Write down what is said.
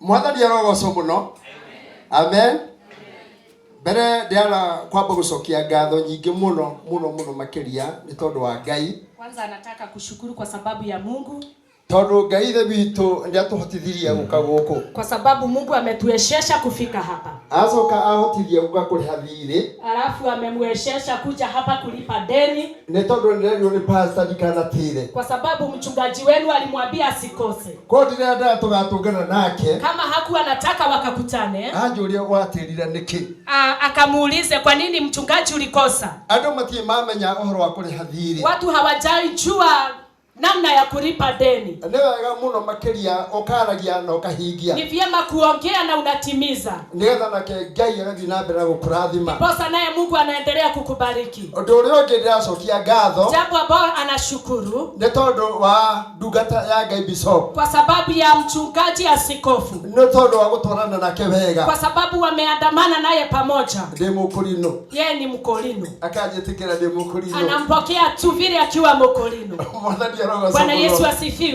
Mwathani arogocwo muno. Amen. Mbere ndiara kwamba gucokia ngatho nyingi muno makiria ni tondu wa Ngai. Kwanza anataka kushukuru kwa sababu ya Mungu. Tondu Ngai the witu ndi atuhotithirie guka guku. Kwa sababu Mungu ametuwezesha kufika hapa. Acoka ahotithia guka kuriha thirĩ. Alafu amemwezesha kuja hapa kulipa deni. Ni tondu ndio ni pastor ndikanatire. Kwa sababu mchungaji wenu alimwambia asikose. Kwa ndira nda tugatungana nake. Kama hakuwa anataka wakakutane. Anjuria watirira niki. Akamuulize kwa nini mchungaji ulikosa? Andu matie mamenya uhoro wa kuriha thirĩ. Watu hawajajua namna ya kulipa deni. Ni wega muno makiria ukaragia na ukahingia. Ni vyema kuongea na unatimiza. Nigetha nake Ngai agathi na mbere gukurathima. Posa naye Mungu anaendelea kukubariki. Undu uria ungi ndiracokia ngatho. Jambo ambalo anashukuru ni tondu wa ndungata ya Ngai Bishop. Kwa sababu ya mchungaji askofu. Ni tondu wa gutwarana nake wega. Kwa sababu wameandamana naye pamoja. Ndi mukurino. Yeye ni mkolino. Akajitikira ndi mukurino. Anampokea tu vile akiwa mkolino. Bwana Yesu asifiwe.